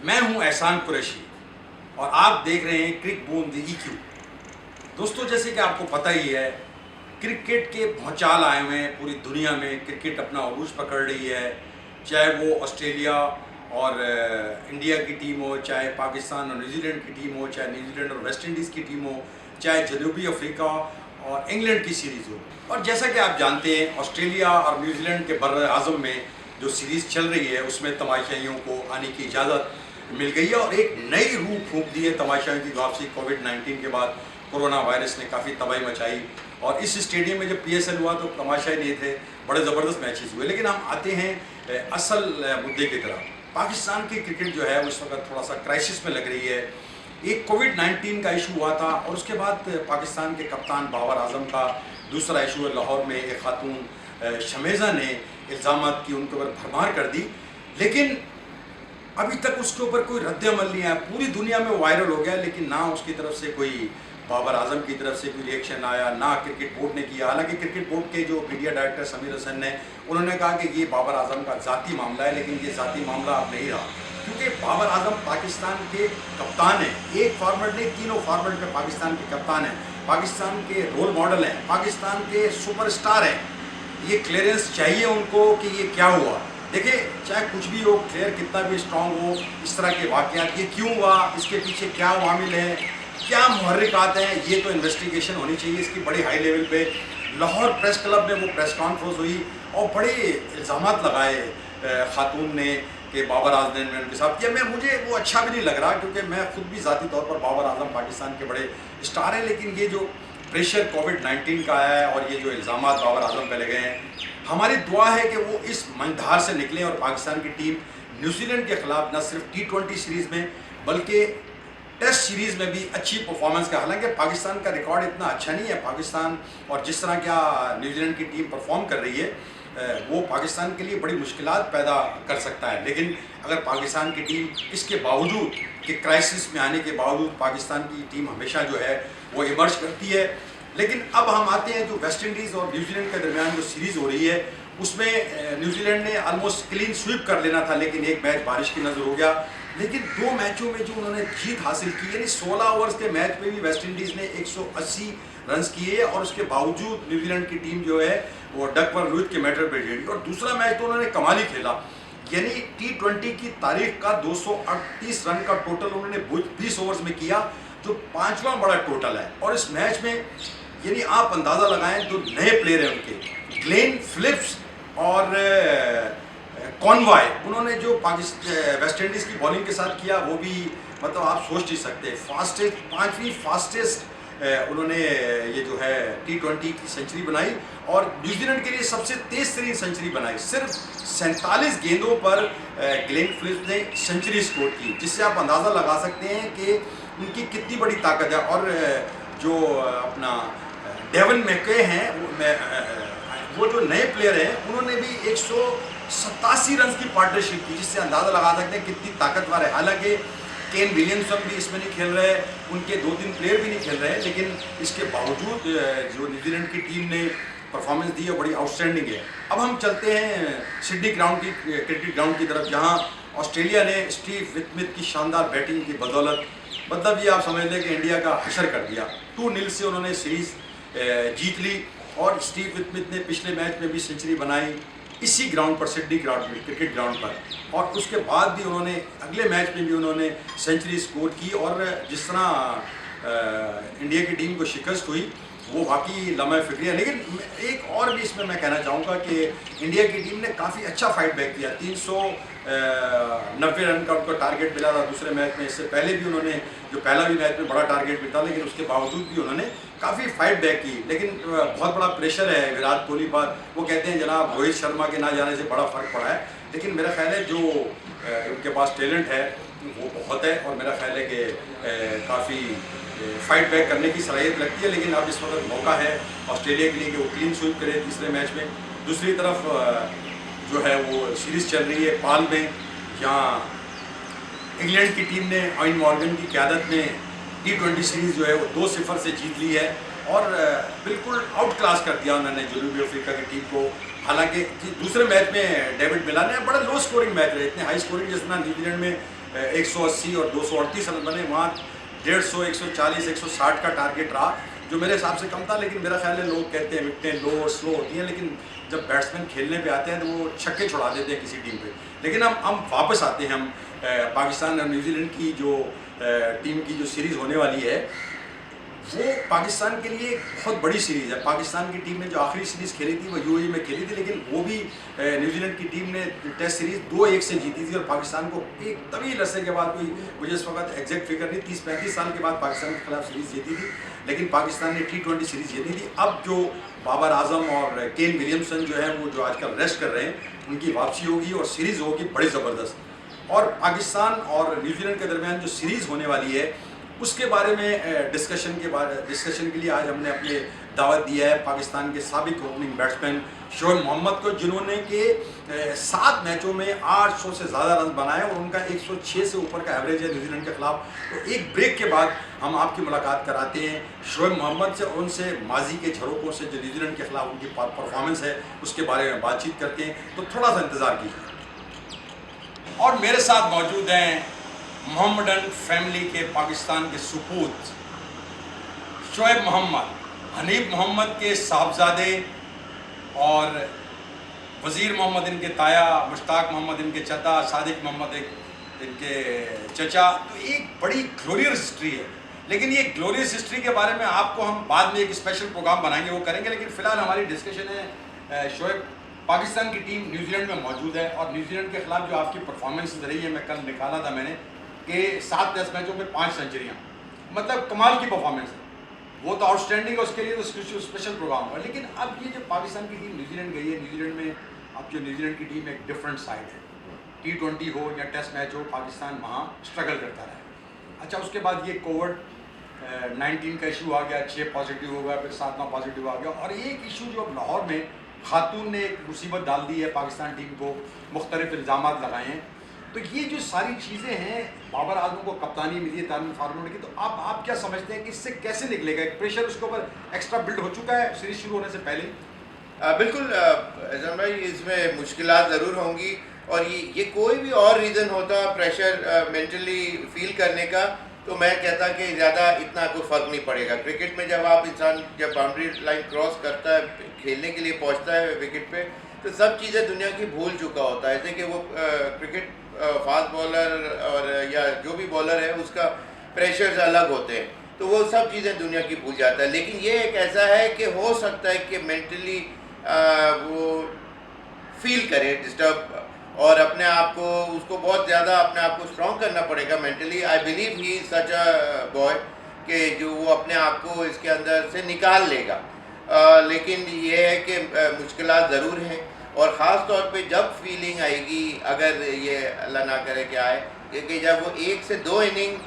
मैं हूं एहसान कुरैशी और आप देख रहे हैं क्रिक बूम द EQ। दोस्तों, जैसे कि आपको पता ही है, क्रिकेट के भौचाल आए हुए हैं पूरी दुनिया में। क्रिकेट अपना अरूज पकड़ रही है, चाहे वो ऑस्ट्रेलिया और इंडिया की टीम हो, चाहे पाकिस्तान और न्यूजीलैंड की टीम हो, चाहे न्यूजीलैंड और वेस्ट इंडीज़ की टीम हो, चाहे जनूबी अफ्रीका और इंग्लैंड की सीरीज़ हो। और जैसा कि आप जानते हैं, ऑस्ट्रेलिया और न्यूजीलैंड के बर आज़म में जो सीरीज़ चल रही है उसमें तमाशाइयों को आने की इजाज़त मिल गई है और एक नई रूह फूंक दी है तमाशाइयों की वापसी। कोविड-19 के बाद कोरोना वायरस ने काफ़ी तबाही मचाई और इस स्टेडियम में जब PSL हुआ तो तमाशाई नहीं थे, बड़े ज़बरदस्त मैचेस हुए। लेकिन हम आते हैं असल मुद्दे की तरफ। पाकिस्तान की क्रिकेट जो है उस वक्त थोड़ा सा क्राइसिस में लग रही है। एक कोविड-19 का इशू हुआ था और उसके बाद पाकिस्तान के कप्तान बाबर आजम का दूसरा इशू है। लाहौर में एक खातून शमेज़ा ने इल्ज़ामात की उनके ऊपर भरमार कर दी, लेकिन अभी तक उसके ऊपर कोई रद्द-ए-अमल नहीं आया। पूरी दुनिया में वायरल हो गया, लेकिन ना उसकी तरफ से कोई, बाबर आजम की तरफ से कोई रिएक्शन आया, ना क्रिकेट बोर्ड ने किया। हालांकि क्रिकेट बोर्ड के जो मीडिया डायरेक्टर समीर हसन ने, उन्होंने कहा कि ये बाबर आजम का ज़ाती मामला है, लेकिन ये ज़ाती मामला अब नहीं रहा, क्योंकि बाबर आजम पाकिस्तान के कप्तान हैं। एक फॉर्मेट नहीं, तीनों फॉर्मेट में पाकिस्तान के कप्तान हैं, पाकिस्तान के रोल मॉडल हैं, पाकिस्तान के सुपरस्टार हैं। ये क्लियरेंस चाहिए उनको कि ये क्या हुआ। देखिए, चाहे कुछ भी हो, प्लेयर कितना भी स्ट्रांग हो, इस तरह के वाक़यात ये क्यों हुआ, इसके पीछे क्या वामिल है, क्या मुहर्रिकात हैं, ये तो इन्वेस्टिगेशन होनी चाहिए इसकी बड़ी हाई लेवल पे। लाहौर प्रेस क्लब में वो प्रेस कॉन्फ्रेंस हुई और बड़े इल्ज़ामात लगाए खातून ने कि बाबर आजम ने उनके साथ किया। मुझे वो अच्छा भी नहीं लग रहा, क्योंकि मैं खुद भी ज़ाती तौर पर बाबर आजम पाकिस्तान के बड़े स्टार हैं, लेकिन ये जो प्रेशर कोविड-19 का आया है और ये जो इल्ज़ामात बाबर आजम पे लगे हैं, हमारी दुआ है कि वो इस मंझधार से निकलें और पाकिस्तान की टीम न्यूजीलैंड के खिलाफ न सिर्फ T20 सीरीज़ में बल्कि टेस्ट सीरीज़ में भी अच्छी परफॉर्मेंस का। हालांकि पाकिस्तान का रिकॉर्ड इतना अच्छा नहीं है। पाकिस्तान और जिस तरह क्या न्यूजीलैंड की टीम परफॉर्म कर रही है, वो पाकिस्तान के लिए बड़ी मुश्किलात पैदा कर सकता है। लेकिन अगर पाकिस्तान की टीम इसके बावजूद कि क्राइसिस में आने के बावजूद पाकिस्तान की टीम हमेशा जो है वो इमर्ज करती है। लेकिन अब हम आते हैं जो वेस्ट इंडीज़ और न्यूजीलैंड के दरमियान जो सीरीज़ हो रही है, उसमें न्यूजीलैंड ने ऑलमोस्ट क्लीन स्वीप कर लेना था, लेकिन एक मैच बारिश की नज़र हो गया। लेकिन 2 मैचों में जो उन्होंने जीत हासिल की, यानी 16 ओवर्स के मैच में भी वेस्ट इंडीज़ ने 180 रन किए और उसके बावजूद न्यूजीलैंड की टीम जो है वो डकवर लुईस के मैटर पे जीती। और दूसरा मैच तो उन्होंने कमाल ही खेला, यानी T20 की तारीख का 238 रन का टोटल उन्होंने 20 ओवर्स में किया, जो 5वां बड़ा टोटल है। और इस मैच में यानी आप अंदाज़ा लगाएं, जो नए प्लेयर हैं उनके, ग्लेन फिलिप्स और कॉनवॉय, उन्होंने जो वेस्ट इंडीज़ की बॉलिंग के साथ किया वो भी मतलब आप सोच नहीं सकते। फास्टेस्ट, 5वीं फास्टेस्ट उन्होंने ये जो है T20 की सेंचुरी बनाई और न्यूजीलैंड के लिए सबसे तेज़ तरीन सेंचुरी बनाई। सिर्फ 47 गेंदों पर ग्लेन फिलिप्स ने सेंचुरी स्कोर की, जिससे आप अंदाज़ा लगा सकते हैं कि उनकी कितनी बड़ी ताकत है। और जो अपना डेवन मैके हैं, वो जो नए प्लेयर हैं, उन्होंने भी 187 रन की पार्टनरशिप की, जिससे अंदाज़ा लगा सकते हैं कितनी ताकतवर है। हालांकि केन विलियमसन भी इसमें नहीं खेल रहे, उनके 2-3 प्लेयर भी नहीं खेल रहे हैं, लेकिन इसके बावजूद जो न्यूजीलैंड की टीम ने परफॉर्मेंस दी है बड़ी आउटस्टैंडिंग है। अब हम चलते हैं सिडनी ग्राउंड की, क्रिकेट ग्राउंड की तरफ, जहाँ ऑस्ट्रेलिया ने स्टीव स्मिथ की शानदार बैटिंग की बदौलत, मतलब ये आप समझ लें कि इंडिया का हशर कर दिया। 2-0 से उन्होंने सीरीज़ जीत ली और स्टीव स्मिथ ने पिछले मैच में भी सेंचुरी बनाई इसी ग्राउंड पर, सिडनी ग्राउंड में, क्रिकेट ग्राउंड पर। और उसके बाद भी उन्होंने अगले मैच में भी उन्होंने सेंचुरी स्कोर की और जिस तरह इंडिया की टीम को शिकस्त हुई वो वाकई लम्हा फिक्रिया। लेकिन एक और भी इसमें मैं कहना चाहूँगा कि इंडिया की टीम ने काफ़ी अच्छा फाइट बैक किया। 390 रन का उनको टारगेट मिला था दूसरे मैच में। इससे पहले भी उन्होंने, जो पहला भी मैच में बड़ा टारगेट मिला, लेकिन उसके बावजूद भी उन्होंने काफ़ी फाइट बैक की। लेकिन बहुत बड़ा प्रेशर है विराट कोहली पर। वो कहते हैं जनाब रोहित शर्मा के ना जाने से बड़ा फ़र्क पड़ा है, लेकिन मेरा ख्याल है जो उनके पास टैलेंट है वो बहुत है और मेरा ख्याल है कि काफ़ी फाइट बैक करने की सलाहियत लगती है। लेकिन अब इस वक्त मौका है ऑस्ट्रेलिया के लिए कि वो क्लीन स्वीप करे तीसरे मैच में। दूसरी तरफ जो है वो सीरीज़ चल रही है पाल में, जहाँ इंग्लैंड की टीम ने ऑइन मॉर्गन की क़यादत में T20 सीरीज़ जो है वो 2-0 से जीत ली है और बिल्कुल आउट क्लास कर दिया उन्होंने जनूबी अफ्रीका की टीम को। हालांकि दूसरे मैच में डेविड मिला ने बड़ा लो स्कोरिंग मैच रहे, इतने हाई स्कोरिंग जितना न्यूजीलैंड में 180 और 238 रन बने, वहाँ 150, 140, 160 का टारगेट रहा, जो मेरे हिसाब से कम था। लेकिन मेरा ख्याल है, लोग कहते हैं विकेटें लो और स्लो होती हैं, लेकिन जब बैट्समैन खेलने पे आते हैं तो वो छक्के छुड़ा देते हैं किसी टीम पे। लेकिन हम वापस आते हैं, हम पाकिस्तान और न्यूजीलैंड की जो टीम की जो सीरीज़ होने वाली है, वो पाकिस्तान के लिए एक बहुत बड़ी सीरीज़ है। पाकिस्तान की टीम ने जो आखिरी सीरीज़ खेली थी वो यूएई में खेली थी, लेकिन वो भी न्यूजीलैंड की टीम ने टेस्ट सीरीज़ 2-1 से जीती थी, और पाकिस्तान को एक तवील अरसे के बाद, कोई मुझे इस वक्त एग्जैक्ट फिगर नहीं, 30-35 साल के बाद पाकिस्तान के खिलाफ सीरीज़ जीती थी। लेकिन पाकिस्तान ने T20 सीरीज़ जीती थी। अब जो बाबर आजम और केन विलियमसन जो है, वो जो आजकल रेस्ट कर रहे हैं, उनकी वापसी होगी और सीरीज़ होगी बड़ी ज़बरदस्त। और पाकिस्तान और न्यूजीलैंड के दरमियान जो सीरीज़ होने वाली है, उसके बारे में डिस्कशन के लिए आज हमने अपने दावत दिया है पाकिस्तान के साबिक ओपनिंग बैट्समैन शोएब मोहम्मद को, जिन्होंने कि 7 मैचों में 800 से ज़्यादा रन बनाए और उनका 106 से ऊपर का एवरेज है न्यूजीलैंड के खिलाफ। तो एक ब्रेक के बाद हम आपकी मुलाकात कराते हैं शोएब मोहम्मद से, उनसे माजी के झरोकों से जो न्यूजीलैंड के खिलाफ उनकी परफॉर्मेंस है उसके बारे में बातचीत करते हैं। तो थोड़ा सा इंतज़ार कीजिए। और मेरे साथ मौजूद हैं मोहम्मडन फैमिली के पाकिस्तान के सुपूत शोएब मोहम्मद, हनीफ मोहम्मद के साहबजादे, और वज़ीर मोहम्मद इनके ताया, मुश्ताक मोहम्मद इनके चचा, सादिक मोहम्मद इनके चचा। तो एक बड़ी ग्लोरियस हिस्ट्री है, लेकिन ये ग्लोरियस हिस्ट्री के बारे में आपको हम बाद में एक स्पेशल प्रोग्राम बनाएंगे, वो करेंगे। लेकिन फ़िलहाल हमारी डिस्कशन है शोएब, पाकिस्तान की टीम न्यूजीलैंड में मौजूद है, और न्यूजीलैंड के खिलाफ जो आपकी परफॉर्मेंस रही है, मैं कल निकाला था मैंने कि 7 टेस्ट मैचों में 5 सेंचुरियाँ, मतलब कमाल की परफॉर्मेंस है। वो तो आउटस्टैंडिंग है, उसके लिए तो स्पेशल प्रोग्राम हुआ। लेकिन अब ये जो पाकिस्तान की टीम न्यूजीलैंड गई है, न्यूजीलैंड में अब जो न्यूजीलैंड की टीम एक डिफरेंट साइड है। T20 हो या टेस्ट मैच हो, पाकिस्तान वहाँ स्ट्रगल करता रहा। अच्छा, उसके बाद ये कोविड-19 का इशू आ गया, 6 पॉजिटिव हो गया, फिर 7-9 पॉजिटिव आ गया, और एक इशू जो लाहौर में खातून ने एक मुसीबत डाल दी है पाकिस्तान टीम को, मुख्तलिफ इल्ज़ाम लगाए हैं। तो ये जो सारी चीज़ें हैं, बाबर आजम को कप्तानी मिली है तामिम फार्मूल की, तो आप क्या समझते हैं कि इससे कैसे निकलेगा? एक प्रेशर उसके ऊपर एक्स्ट्रा बिल्ड हो चुका है सीरीज शुरू होने से पहले? बिल्कुल एजान भाई, इसमें मुश्किलात ज़रूर होंगी, और ये कोई भी और रीज़न होता प्रेशर मेंटली फील करने का, तो मैं कहता कि ज़्यादा इतना कोई फ़र्क नहीं पड़ेगा। क्रिकेट में जब इंसान जब बाउंड्री लाइन क्रॉस करता है, खेलने के लिए पहुंचता है विकेट पे, तो सब चीज़ें दुनिया की भूल चुका होता है। जैसे कि वो क्रिकेट फास्ट बॉलर और या जो भी बॉलर है, उसका प्रेशर्स अलग होते हैं, तो वो सब चीज़ें दुनिया की भूल जाता है। लेकिन ये एक ऐसा है कि हो सकता है कि मेंटली वो फील करे डिस्टर्ब, और अपने आप को उसको बहुत ज़्यादा अपने आप को स्ट्रॉन्ग करना पड़ेगा mentally. I believe he such a boy कि जो वो अपने आप को इसके अंदर से निकाल लेगा। लेकिन ये है कि मुश्किलात ज़रूर हैं, और ख़ास तौर पे जब फीलिंग आएगी, अगर ये अल्लाह ना करे कि आए, कि जब वो 1 से 2 इनिंग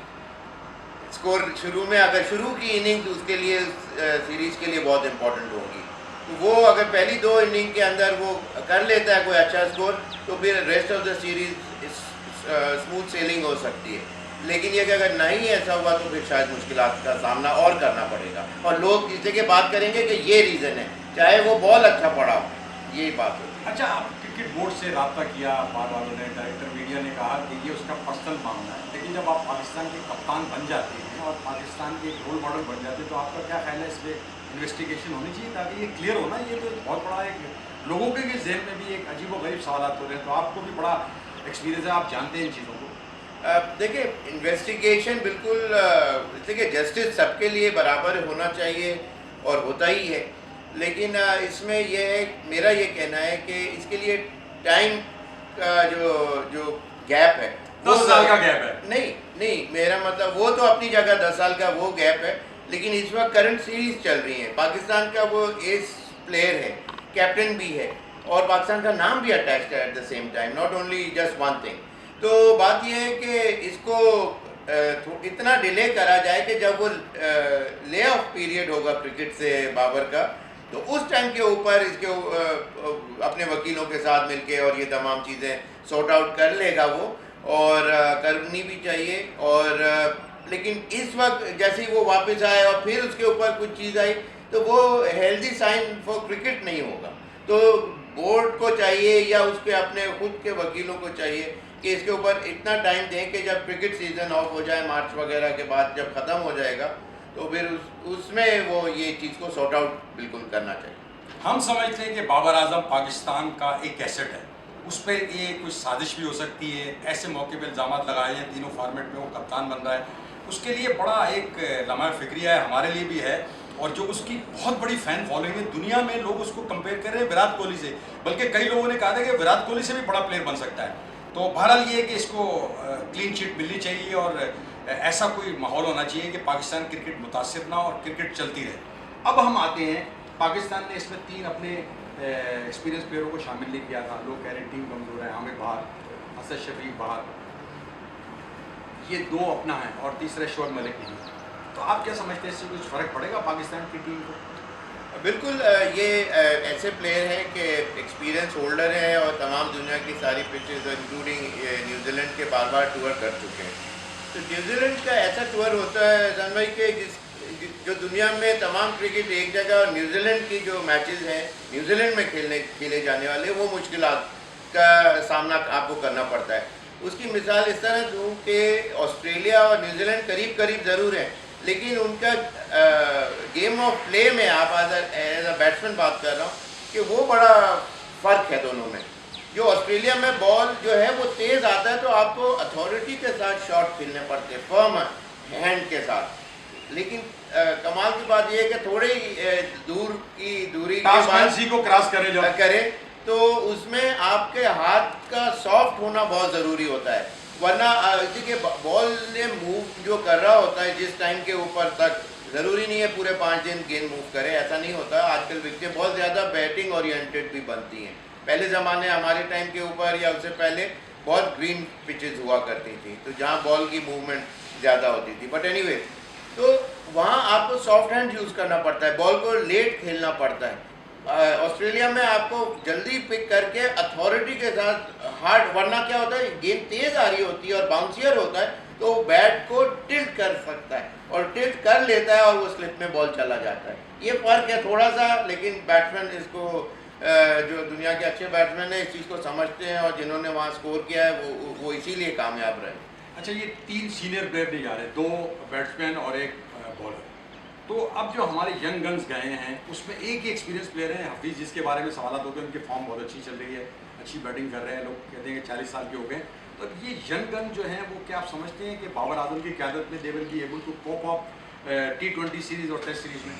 स्कोर शुरू में, अगर शुरू की इनिंग उसके लिए सीरीज़ के लिए बहुत इंपॉर्टेंट होगी। तो वो अगर पहली 2 इनिंग के अंदर वो कर लेता है कोई अच्छा स्कोर, तो फिर rest of the series smooth selling हो सकती है। लेकिन ये कि अगर नहीं ऐसा हुआ तो फिर शायद मुश्किलात का सामना और करना पड़ेगा, और लोग इस जगह बात करेंगे कि ये रीज़न है, चाहे वो बॉल अच्छा पड़ा हो, यही बात होगी। अच्छा, आप क्रिकेट बोर्ड से रब्ता किया, बार वालों ने, डायरेक्टर मीडिया ने कहा कि ये उसका पर्सनल मामला है, लेकिन जब आप पाकिस्तान के कप्तान बन जाते हैं और पाकिस्तान के एक रोल मॉडल बन जाते हैं, तो आपका क्या ख्याल है, इस पर इन्वेस्टिगेशन होनी चाहिए ताकि ये क्लियर हो ना? ये तो बहुत बड़ा एक लोगों के भी जहन में भी एक अजीब व गरीब सवाल हो रहे हैं, तो आपको भी बड़ा एक्सपीरियंस है, आप जानते हैं इन चीज़ों को। देखिए, इन्वेस्टिगेशन बिल्कुल, देखिए जस्टिस सबके लिए बराबर होना चाहिए और होता ही है, लेकिन इसमें ये है, मेरा ये कहना है कि इसके लिए टाइम का जो गैप है, 10 साल का गैप है। नहीं, मेरा मतलब वो तो अपनी जगह 10 साल का वो गैप है, लेकिन इस वक्त करंट सीरीज चल रही है, पाकिस्तान का वो एस प्लेयर है, कैप्टन भी है, और पाकिस्तान का नाम भी अटैच्ड है at the same time, not only just one thing. तो बात यह है कि इसको इतना डिले करा जाए कि जब वो ले ऑफ पीरियड होगा क्रिकेट से बाबर का, तो उस टाइम के ऊपर इसके अपने वकीलों के साथ मिलके और ये तमाम चीज़ें सॉर्ट आउट कर लेगा वो, और करनी भी चाहिए। और लेकिन इस वक्त जैसे ही वो वापस आए और फिर उसके ऊपर कुछ चीज़ आई, तो वो हेल्दी साइन फॉर क्रिकेट नहीं होगा। तो बोर्ड को चाहिए या उसके अपने खुद के वकीलों को चाहिए कि इसके ऊपर इतना टाइम दें कि जब क्रिकेट सीज़न ऑफ हो जाए मार्च वगैरह के बाद जब ख़त्म हो जाएगा तो फिर उसमें वो ये चीज़ को सॉर्ट आउट बिल्कुल करना चाहिए। हम समझते हैं कि बाबर आजम पाकिस्तान का एक एसेट है, उस पर ये कुछ साजिश भी हो सकती है। ऐसे मौके पर इल्ज़ाम लगाए हैं, तीनों फॉर्मेट में वो कप्तान बन रहा है, उसके लिए बड़ा एक लम्हा फिक्रिया है, हमारे लिए भी है। और जो उसकी बहुत बड़ी फ़ैन फॉलोइंग है, दुनिया में लोग उसको कंपेयर कर रहे हैं विराट कोहली से, बल्कि कई लोगों ने कहा था कि विराट कोहली से भी बड़ा प्लेयर बन सकता है। तो बहरहाल ये है कि इसको क्लीन चिट मिलनी चाहिए और ऐसा कोई माहौल होना चाहिए कि पाकिस्तान क्रिकेट मुतासिर ना हो और क्रिकेट चलती रहे। अब हम आते हैं, पाकिस्तान ने इसमें 3 अपने एक्सपीरियंस प्लेयरों को शामिल नहीं किया था। लोग कह रहे हैं टीम कमज़ोर है, आमिर बाहर, असद शफीक बाहर, ये 2 अपना है और तीसरा शोएब मलिक नहीं। तो आप क्या समझते हैं, इससे कुछ फ़र्क पड़ेगा पाकिस्तान की टीम को? बिल्कुल, ये ऐसे प्लेयर हैं कि एक्सपीरियंस होल्डर हैं और तमाम दुनिया की सारी पिचेस इंक्लूडिंग न्यूजीलैंड के बार बार टूर कर चुके हैं। तो न्यूजीलैंड का ऐसा टूर होता है जान भाई कि जो दुनिया में तमाम क्रिकेट एक जगह और न्यूजीलैंड की जो मैचेस हैं न्यूजीलैंड में खेले जाने वाले, वो मुश्किलात का सामना आपको करना पड़ता है। उसकी मिसाल इस तरह दूँ कि ऑस्ट्रेलिया और न्यूजीलैंड करीब करीब ज़रूर हैं, लेकिन उनका गेम ऑफ प्ले में आप एज अ बैट्समैन बात कर रहा हूँ कि वो बड़ा फ़र्क है दोनों में। जो ऑस्ट्रेलिया में बॉल जो है वो तेज़ आता है तो आपको अथॉरिटी के साथ शॉट खेलने पड़ते हैं, फर्म हैंड के साथ। लेकिन कमाल की बात यह है कि थोड़ी दूर की दूरी के बाद को क्रॉस करें तो उसमें आपके हाथ का सॉफ्ट होना बहुत ज़रूरी होता है, वरना इसी के बॉल ने मूव जो कर रहा होता है जिस टाइम के ऊपर तक, ज़रूरी नहीं है पूरे 5 दिन गेंद मूव करे, ऐसा नहीं होता। आजकल विकेटें बहुत ज़्यादा बैटिंग ओरिएंटेड भी बनती हैं। पहले ज़माने हमारे टाइम के ऊपर या उससे पहले बहुत ग्रीन पिचेस हुआ करती थी, तो जहाँ बॉल की मूवमेंट ज़्यादा होती थी। बट एनीवे, तो वहाँ आपको सॉफ्ट हैंड यूज़ करना पड़ता है, बॉल को लेट खेलना पड़ता है। ऑस्ट्रेलिया में आपको जल्दी पिक करके अथॉरिटी के साथ हार्ड, वरना क्या होता है गेंद तेज़ आ रही होती है और बाउंसियर होता है तो बैट को टिल्ट कर सकता है और टिल्ट कर लेता है और वो स्लिप में बॉल चला जाता है। ये फ़र्क है थोड़ा सा, लेकिन बैट्समैन इसको जो दुनिया के अच्छे बैट्समैन हैं इस चीज़ को समझते हैं और जिन्होंने वहाँ स्कोर किया है वो इसीलिए कामयाब रहे। अच्छा, ये 3 सीनियर प्लेयर नहीं जा रहे, 2 बैट्समैन और 1 बॉलर। तो अब जो हमारे यंग गन्स गए हैं उसमें एक ही एक्सपीरियंस प्लेयर है हफीज़, जिसके बारे में सवाल होते हैं, उनकी फॉर्म बहुत अच्छी चल रही है, अच्छी बैटिंग कर रहे हैं, लोग कहते हैं कि 40 साल के हो गए। तो ये यंग गन जो हैं वो क्या आप समझते हैं कि बाबर आजम की क़यादत में they will be able to cope up T20 series और टेस्ट सीरीज़ में?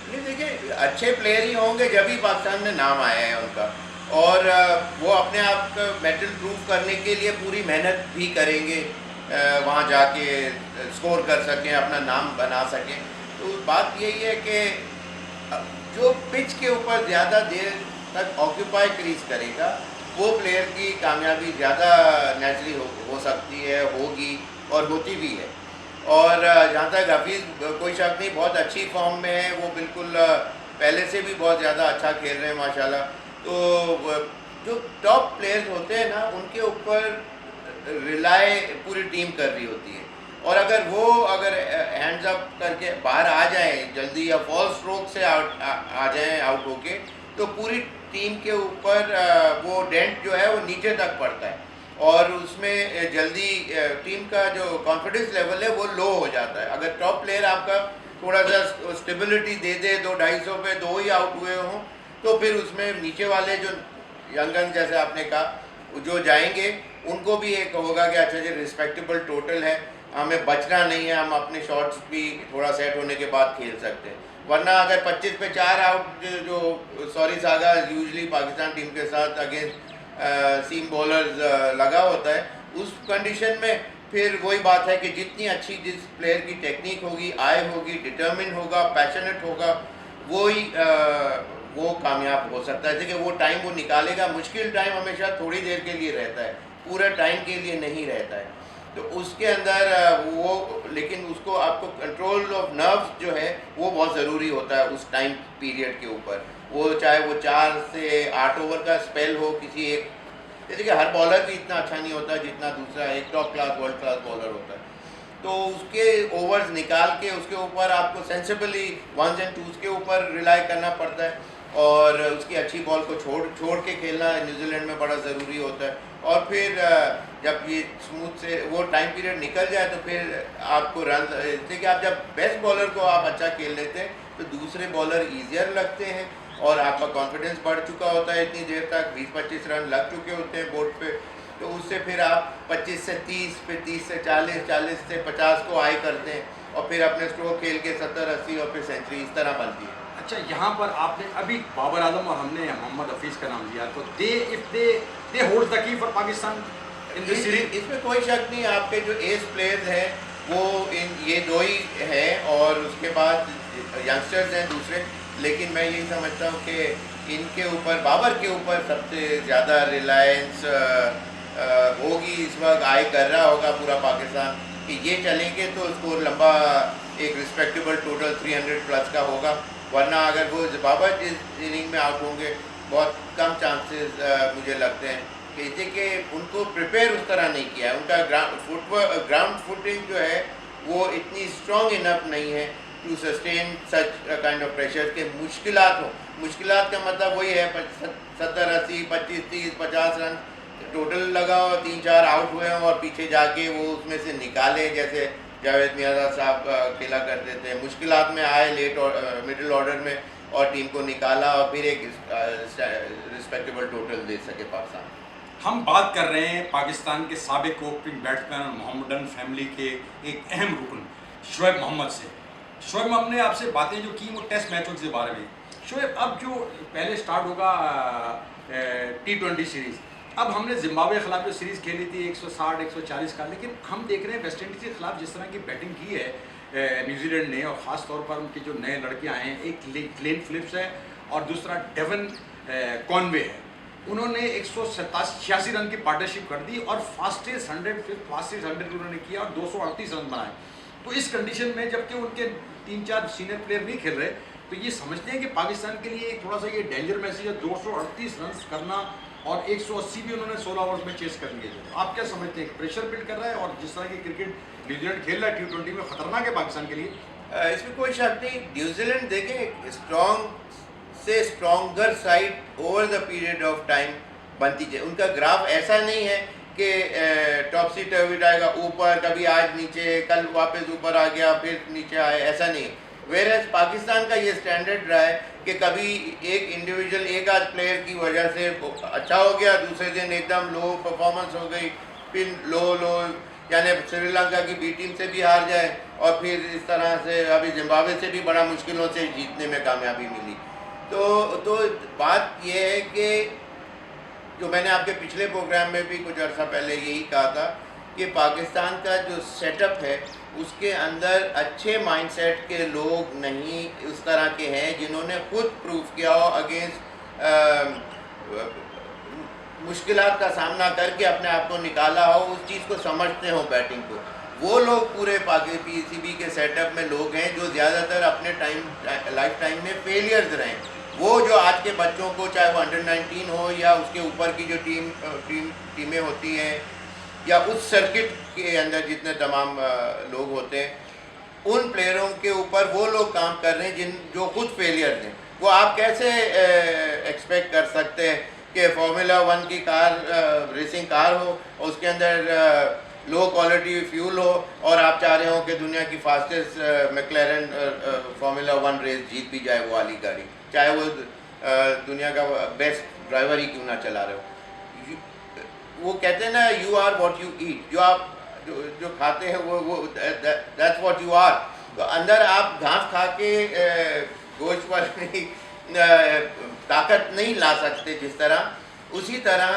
नहीं, देखिए अच्छे प्लेयर ही होंगे जब ही पाकिस्तान में नाम आया है उनका, और वो अपने आप का मेटल प्रूफ करने के लिए पूरी मेहनत भी करेंगे, वहाँ जाके स्कोर कर सकें, अपना नाम बना सकें। तो बात यही है कि जो पिच के ऊपर ज़्यादा देर तक ऑक्यूपाई क्रीज करेगा वो प्लेयर की कामयाबी ज़्यादा नेचुरली हो सकती है, होगी और होती भी है। और जहाँ तक हफीज़, कोई शक नहीं, बहुत अच्छी फॉर्म में है वो, बिल्कुल पहले से भी बहुत ज़्यादा अच्छा खेल रहे हैं माशाल्लाह। तो जो टॉप प्लेयर्स होते हैं ना उनके ऊपर रिलाय पूरी टीम कर रही होती है, और अगर हैंड्स अप करके बाहर आ जाएं जल्दी या फॉल स्ट्रोक से आ जाएं आउट होके, तो पूरी टीम के ऊपर वो डेंट जो है वो नीचे तक पड़ता है और उसमें जल्दी टीम का जो कॉन्फिडेंस लेवल है वो लो हो जाता है। अगर टॉप प्लेयर आपका थोड़ा सा स्टेबिलिटी दे दे, 2-250 पे 2 ही आउट हुए हों, तो फिर उसमें नीचे वाले जो यंगन जैसे आपने कहा जो जाएंगे उनको भी एक होगा कि अच्छा जी रिस्पेक्टेबल टोटल है, हमें बचना नहीं है, हम अपने शॉट्स भी थोड़ा सेट होने के बाद खेल सकते हैं। वरना अगर 25 पे 4 आउट जो sorry saga usually Pakistan team के साथ अगेंस्ट सीम बॉलर्स लगा होता है, उस कंडीशन में फिर वही बात है कि जितनी अच्छी जिस प्लेयर की टेक्निक होगी, आय होगी, डिटर्मिन होगा, पैशनेट होगा, वो कामयाब हो सकता है। देखिए वो टाइम वो निकालेगा, मुश्किल टाइम हमेशा थोड़ी देर के लिए रहता है, पूरा टाइम के लिए नहीं रहता है। तो उसके अंदर वो, लेकिन उसको आपको कंट्रोल ऑफ नर्व्स जो है वो बहुत ज़रूरी होता है उस टाइम पीरियड के ऊपर। वो चाहे वो 4 से 8 ओवर का स्पेल हो किसी एक, जैसे कि हर बॉलर भी इतना अच्छा नहीं होता जितना दूसरा एक top class world class bowler होता है, तो उसके ओवर्स निकाल के उसके ऊपर आपको सेंसिबली 1s and 2s के ऊपर रिलाई करना पड़ता है, और उसकी अच्छी बॉल को छोड़ के खेलना न्यूजीलैंड में बड़ा ज़रूरी होता है। और फिर जब ये स्मूथ से वो टाइम पीरियड निकल जाए तो फिर आपको रन, जैसे कि आप जब बेस्ट बॉलर को आप अच्छा खेल लेते हैं तो दूसरे बॉलर ईजियर लगते हैं और आपका कॉन्फिडेंस बढ़ चुका होता है, इतनी देर तक 20-25 रन लग चुके होते हैं बोर्ड पे, तो उससे फिर आप 25 से 30, फिर 30 से 40, 40 से 50 को आई करते हैं और फिर अपने स्ट्रोक खेल के 70-80 और फिर सेंचुरी इस तरह बनती है। अच्छा, यहाँ पर आपने अभी बाबर आजम और हमने मोहम्मद हफीज़ का नाम लिया, तो they hold the key for Pakistan in this series. इसमें कोई शक नहीं, आपके जो एज प्लेयर्स हैं वो ये दो ही हैं और उसके बाद यंगस्टर्स हैं दूसरे, लेकिन मैं यही समझता हूँ कि इनके ऊपर, बाबर के ऊपर सबसे ज़्यादा रिलायंस होगी इस वक्त, आई कर रहा होगा पूरा पाकिस्तान कि ये चलेंगे तो स्कोर लंबा एक रिस्पेक्टेबल टोटल 300 प्लस का होगा, वरना अगर वो बाबर जिस इनिंग में आउट होंगे बहुत कम चांसेस मुझे लगते हैं कि उनको प्रिपेयर उस तरह नहीं किया है, उनका ग्राउंड फुटिंग जो है वो इतनी स्ट्रॉन्ग इनफ नहीं है to sustain such kind of pressure के मुश्किलात हो। मुश्किलात का मतलब वही है 70-80, 25-30, 50 रन टोटल लगा हो, 3-4 आउट हुए हों और पीछे जाके वो उसमें से निकाले, जैसे जावेद मियाँदाद साहब खेला करते थे, मुश्किलात में आए लेट और मिडिल ऑर्डर में और टीम को निकाला और फिर एक रिस्पेक्टेबल टोटल दे सके पाकिस्तान। हम बात कर रहे हैं पाकिस्तान के साबिक ओपनिंग बैट्समैन और मोहम्मडन फैमिली के एक अहम रुकन शोएब मोहम्मद से। शोएब मोहम्मद ने आपसे बातें जो की वो टेस्ट मैचों के बारे में। शोएब, अब जो पहले स्टार्ट होगा T20 सीरीज़, अब हमने जिम्बाब्वे के खिलाफ जो सीरीज़ खेली थी 160-140 का, लेकिन हम देख रहे हैं वेस्ट इंडीज़ के खिलाफ जिस तरह की बैटिंग की है न्यूजीलैंड ने, और ख़ास तौर पर उनके जो नए लड़के आए हैं, एक ग्लेन फिलिप्स है और दूसरा डेवन कॉनवे है, उन्होंने 186 रन की पार्टनरशिप कर दी और फास्टेस्ट 100 उन्होंने किया और 238 रन बनाए। तो इस कंडीशन में जबकि उनके 3-4 सीनियर प्लेयर नहीं खेल रहे, तो ये समझते हैं कि पाकिस्तान के लिए एक थोड़ा सा ये डेंजर मैसेज है 238 रन करना, और 180 भी उन्होंने 16 ओवर्स में चेस कर लिए। तो आप क्या समझते हैं, प्रेशर बिल्ड कर रहा है और जिस तरह की क्रिकेट न्यूजीलैंड खेल रहा है T20 में खतरनाक है पाकिस्तान के लिए? इसमें कोई शक नहीं, न्यूजीलैंड देखें स्ट्रॉन्ग से stronger side over the period of time बनती है। उनका ग्राफ ऐसा नहीं है कि टॉपसी टर्विड आएगा ऊपर, कभी आज नीचे, कल वापस ऊपर आ गया फिर नीचे आए, ऐसा नहीं। वेरएज पाकिस्तान का ये स्टैंडर्ड रहा है कि कभी एक इंडिविजुअल, एक आध प्लेयर की वजह से अच्छा हो गया, दूसरे दिन एकदम लो परफॉर्मेंस हो गई, फिर लो यानी श्रीलंका की बी टीम से भी हार जाए और फिर इस तरह से अभी जिम्बाब्वे से भी बड़ा मुश्किलों से जीतने में कामयाबी मिली। तो बात यह है कि जो मैंने आपके पिछले प्रोग्राम में भी कुछ अर्सा पहले यही कहा था कि पाकिस्तान का जो सेटअप है उसके अंदर अच्छे माइंडसेट के लोग नहीं उस तरह के हैं जिन्होंने खुद प्रूफ किया हो अगेंस्ट मुश्किलात का सामना करके अपने आप को निकाला हो, उस चीज़ को समझते हो बैटिंग को। वो लोग पूरे PCB के सेटअप में लोग हैं जो ज़्यादातर अपने लाइफ टाइम में फेलियर्स रहे। वो जो आज के बच्चों को, चाहे वो अंडर-19 हो या उसके ऊपर की जो टीमें होती हैं या उस सर्किट के अंदर जितने तमाम लोग होते हैं, उन प्लेयरों के ऊपर वो लोग काम कर रहे हैं जो खुद फेलियर्स हैं। वो आप कैसे एक्सपेक्ट कर सकते हैं कि फार्मूला 1 की कार, रेसिंग कार हो और उसके अंदर लो क्वालिटी फ्यूल हो और आप चाह रहे हो कि दुनिया की फास्टेस्ट मैक्लेरन फार्मूला 1 रेस जीत भी जाए वो वाली गाड़ी, चाहे वो दुनिया का बेस्ट ड्राइवर ही क्यों ना चला रहे हो। वो कहते हैं ना, you are what you eat, जो आप जो खाते हैं वो दैट्स व्हाट यू आर। तो अंदर आप घास खा के गोश्त वाली ताकत नहीं ला सकते जिस तरह, उसी तरह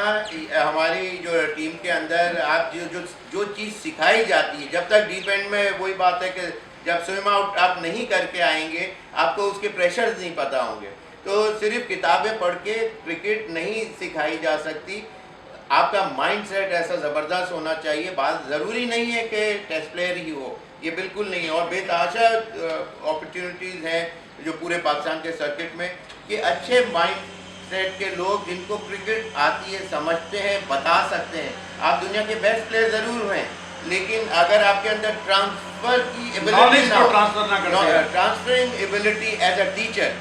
हमारी जो टीम के अंदर आप जो चीज़ सिखाई जाती है, जब तक डीप एंड में वही बात है कि जब स्विम आउट आप नहीं करके आएंगे आपको उसके प्रेशर्स नहीं पता होंगे। तो सिर्फ किताबें पढ़ के क्रिकेट नहीं सिखाई जा सकती, आपका माइंडसेट ऐसा ज़बरदस्त होना चाहिए। बात ज़रूरी नहीं है कि टेस्ट प्लेयर ही हो, ये बिल्कुल नहीं। और बेतहाशा अपॉर्चुनिटीज़ हैं जो पूरे पाकिस्तान के सर्किट में कि अच्छे माइंड सेट के लोग जिनको क्रिकेट आती है, समझते हैं, बता सकते हैं। आप दुनिया के बेस्ट प्लेयर ज़रूर हैं, लेकिन अगर आपके अंदर ट्रांसफ़र की एबिलिटी ना हो, transferring ability as a teacher,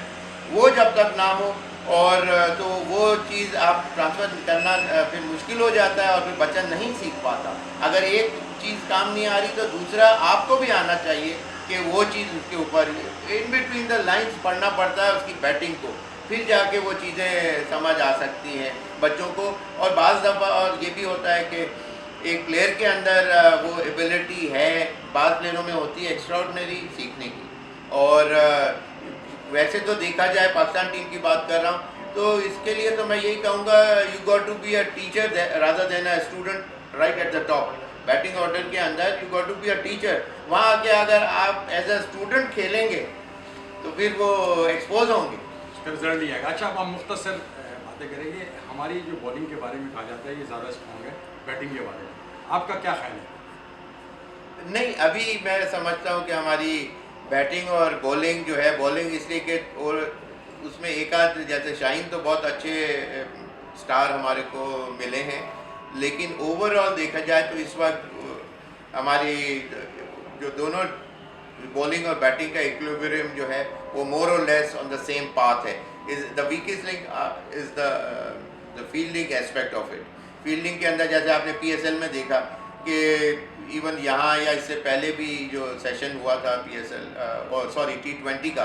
वो जब तक ना हो और तो वो चीज़ आप ट्रांसफ़र करना फिर मुश्किल हो जाता है और फिर बच्चा नहीं सीख पाता। अगर एक चीज़ काम नहीं आ रही तो दूसरा आपको भी आना चाहिए कि वो चीज़ उसके ऊपर इन बिटवीन द लाइन्स पढ़ना पड़ता है उसकी बैटिंग को, फिर जाके वो चीज़ें समझ आ सकती हैं बच्चों को। और बाज़ दफ़ा और ये भी होता है कि एक प्लेयर के अंदर वो एबिलिटी है, बाज़ प्लेयरों में होती है एक्स्ट्राऑर्डिनरी सीखने की। और वैसे तो देखा जाए पाकिस्तान टीम की बात कर रहा हूँ तो इसके लिए तो मैं यही कहूँगा you got to be a teacher rather than a student right at the top. Batting order के अंदर you got to be a teacher. वहाँ आके अगर आप एज अ स्टूडेंट खेलेंगे तो फिर वो एक्सपोज होंगे, उसका रिजल्ट नहीं आएगा। अच्छा, अब हम मुख्तसर बातें करेंगे। हमारी जो बॉलिंग के बारे में कहा जाता है ये ज़्यादा स्ट्रॉन्ग है, बैटिंग के बारे में आपका क्या ख्याल है? नहीं अभी मैं समझता हूँ कि हमारी बैटिंग और बॉलिंग जो है, बॉलिंग इसलिए कि और उसमें एक आध जैसे शाहीन तो बहुत अच्छे स्टार हमारे को मिले हैं, लेकिन ओवरऑल देखा जाए तो इस वक्त हमारी जो दोनों बॉलिंग और बैटिंग का इक्विलिब्रियम जो है वो मोर और less on the same path है। Is the weakest link is the fielding aspect of it. Fielding के अंदर जैसे आपने पीएसएल में देखा कि इवन यहाँ या इससे पहले भी जो सेशन हुआ था पीएसएल और सॉरी T20 का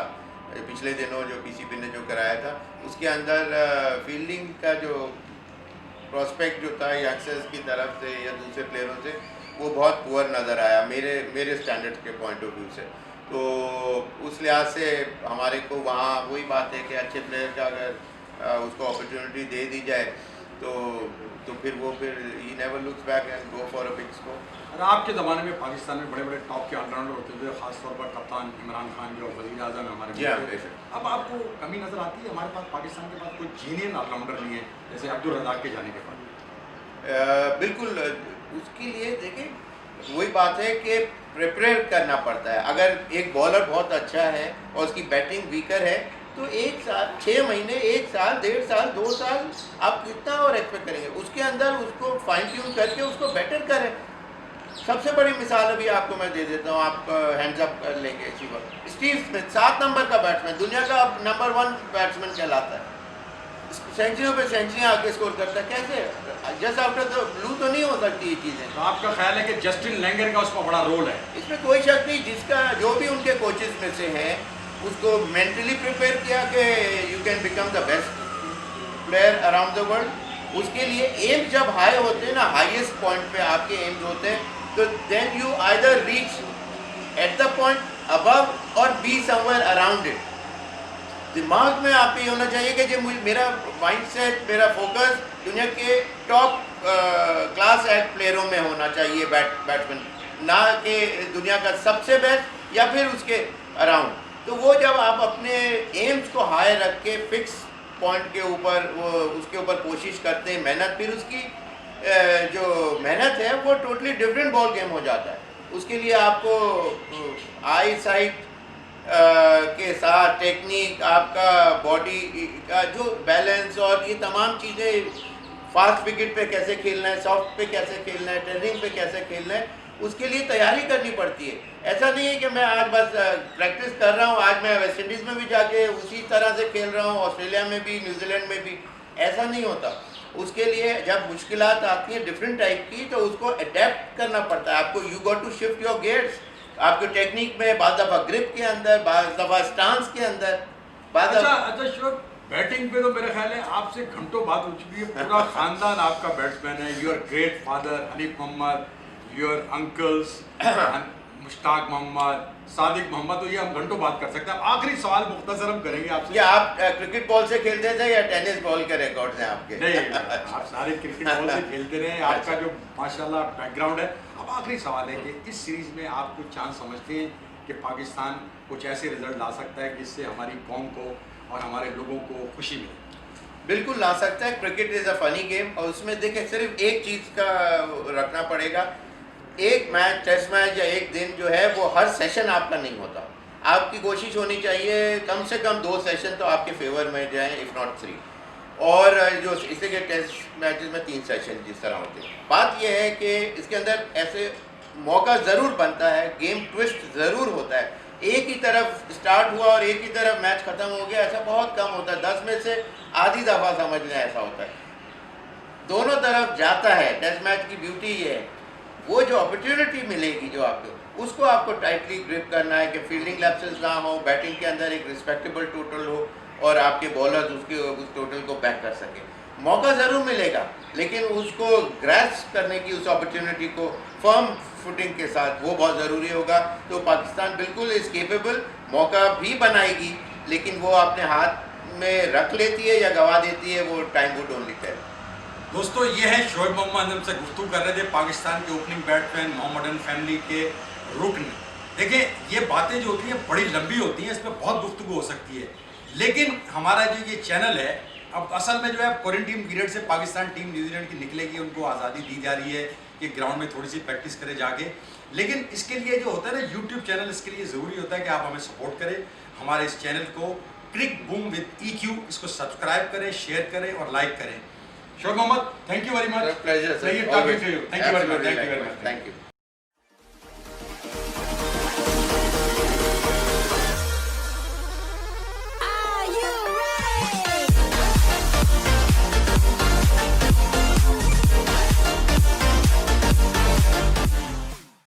पिछले दिनों जो पीसीबी ने जो कराया था उसके अंदर फील्डिंग का जो प्रोस्पेक्ट जो था यंगस्टर्स की तरफ से या दूसरे प्लेयरों से वो बहुत पुअर नज़र आया मेरे स्टैंडर्ड्स के पॉइंट ऑफ व्यू से। तो उस लिहाज से हमारे को वहाँ वही बात है कि अच्छे प्लेयर का अगर उसको अपॉर्चुनिटी दे दी जाए तो फिर वो फिर he never looks back and go for a big score. और आपके ज़माने में पाकिस्तान में बड़े बड़े टॉप के ऑलराउंडर होते थे, खासतौर पर कप्तान इमरान खान जो वज़ीर आज़म है हमारे जी हाँ, मुल्क के। बेशक। अब आपको कमी नज़र आती है हमारे पास पाकिस्तान के पास कोई जीनियन ऑलराउंडर नहीं है जैसे अब्दुल रज़ाक के जाने के बाद? बिल्कुल उसके लिए देखिए वही बात है कि प्रिपेयर करना पड़ता है। अगर एक बॉलर बहुत अच्छा है और उसकी बैटिंग वीकर है तो 1 साल 6 महीने 1 साल 1.5 साल 2 साल आप कितना और एक्सपेक्ट करेंगे, उसके अंदर उसको फाइन ट्यून करके उसको बेटर करें। सबसे बड़ी मिसाल अभी आपको मैं दे देता हूँ, आप हैंड्स अप कर लेंगे इसी वक्त। स्टीव स्मिथ 7 नंबर का बैट्समैन, दुनिया का अब नंबर 1 बैट्समैन कहलाता है, सेंचुरियों पे सेंचुरियाँ आके स्कोर करता है। कैसे जस्ट आफ्टर द ब्लू तो नहीं हो सकती ये चीज़ें। तो आपका ख्याल है कि जस्टिन लैंगर का उसमें बड़ा रोल है? इसमें कोई शक नहीं, जिसका जो भी उनके कोचेस में से हैं उसको मेंटली प्रिपेयर किया कि you can become the best player around the world. उसके लिए एम जब हाई होते हैं ना, हाईएस्ट पॉइंट पे आपके एम्स होते हैं, तो then you either reach at the point above और बी समवेयर अराउंड इट। दिमाग में आपको ये होना चाहिए कि जो मेरा माइंडसेट, मेरा फोकस दुनिया के टॉप क्लास एक्ट प्लेयरों में होना चाहिए बैट्समैन, ना कि दुनिया का सबसे बेस्ट या फिर उसके अराउंड। तो वो जब आप अपने एम्स को हाई रख के फिक्स पॉइंट के ऊपर वो उसके ऊपर कोशिश करते हैं, मेहनत, फिर उसकी जो मेहनत है वो टोटली डिफरेंट बॉल गेम हो जाता है। उसके लिए आपको आई साइट के साथ टेक्निक, आपका बॉडी का जो बैलेंस और ये तमाम चीज़ें, फास्ट विकेट पे कैसे खेलना है, सॉफ्ट पे कैसे खेलना है, टर्निंग पे कैसे खेलना है, उसके लिए तैयारी करनी पड़ती है। ऐसा नहीं है कि मैं आज बस प्रैक्टिस कर रहा हूँ, आज मैं वेस्ट इंडीज़ में भी जाके उसी तरह से खेल रहा हूँ, ऑस्ट्रेलिया में भी, न्यूजीलैंड में भी, ऐसा नहीं होता। उसके लिए जब मुश्किलात आती हैं डिफरेंट टाइप की तो उसको अडेप्ट करना पड़ता है आपको। You got to shift your gates आपके टेक्निक में, बाद दफ़ा ग्रिप के अंदर, बाद दफ़ा स्टांस के अंदर, बाद अच्छा श्योर। बैटिंग पे तो मेरा ख्याल है आपसे घंटों बात हो चुकी है, पूरा खानदान आपका बैट्समैन है। Your great father Hanif Mohammad, your uncles Mushtaq Mohammad, Sadiq Mohammad, तो ये हम घंटों बात कर सकते हैं। आखिरी सवाल मुख्तसर हम करेंगे आपसे। क्या आप क्रिकेट बॉल से खेलते थे या टेनिस बॉल के रिकॉर्ड्स हैं आपके? नहीं, आप सारे क्रिकेट बॉल से खेलते रहे, आपका जो माशाल्लाह बैकग्राउंड है। अब आखिरी सवाल है कि इस सीरीज़ में आप कुछ चांस समझते हैं कि पाकिस्तान कुछ ऐसे रिजल्ट ला सकता है जिससे हमारी कौम को और हमारे लोगों को खुशी मिले? बिल्कुल ला सकता है। Cricket is a funny game और उसमें देखें सिर्फ एक चीज़ का रखना पड़ेगा, एक मैच, टेस्ट मैच या एक दिन जो है वो हर सेशन आपका नहीं होता। आपकी कोशिश होनी चाहिए कम से कम 2 सेशन तो आपके फेवर में जाएं, इफ़ नॉट 3। और जो इसलिए कि टेस्ट मैचेस में 3 सेशन जिस तरह होते हैं, बात यह है कि इसके अंदर ऐसे मौका ज़रूर बनता है, गेम ट्विस्ट ज़रूर होता है। एक ही तरफ स्टार्ट हुआ और एक ही तरफ मैच ख़त्म हो गया, ऐसा बहुत कम होता है। 10 में से आधी दफ़ा समझ लें ऐसा होता है। दोनों तरफ जाता है। टेस्ट मैच की ब्यूटी ये है, वो जो अपॉर्चुनिटी मिलेगी जो आपको, उसको आपको टाइटली ग्रिप करना है कि फील्डिंग लैप्सेस ना हो, बैटिंग के अंदर एक रिस्पेक्टेबल टोटल हो और आपके बॉलर्स उस टोटल को बैक कर सकें। मौका ज़रूर मिलेगा, लेकिन उसको ग्रैस्प करने की, उस अपॉर्चुनिटी को फर्म फुटिंग के साथ, वो बहुत ज़रूरी होगा। तो पाकिस्तान बिल्कुल इस केपेबल, मौका भी बनाएगी, लेकिन वो अपने हाथ में रख लेती है या गंवा देती है, वो टाइम वुड ओनली टेल। दोस्तों ये है शोएब मोहम्मद, हमसे गुफ्तगू कर रहे थे पाकिस्तान के ओपनिंग बैट्समैन मोहम्मदन फैमिली के रुकन। देखिए ये बातें जो होती हैं बड़ी लंबी होती हैं, इसमें बहुत गुफ्तगू हो सकती है, लेकिन हमारा जो ये चैनल है, अब असल में जो है क्वारंटीन पीरियड से पाकिस्तान टीम न्यूजीलैंड की निकलेगी, उनको आज़ादी दी जा रही है कि ग्राउंड में थोड़ी सी प्रैक्टिस करे जाके। लेकिन इसके लिए जो होता है ना यूट्यूब चैनल, इसके लिए ज़रूरी होता है कि आप हमें सपोर्ट करें। हमारे इस चैनल को क्रिक बूम विद EQ, इसको सब्सक्राइब करें, शेयर करें और लाइक करें। Shoaib Mohammad, thank you very much. Pleasure, thank you very much. Thank you.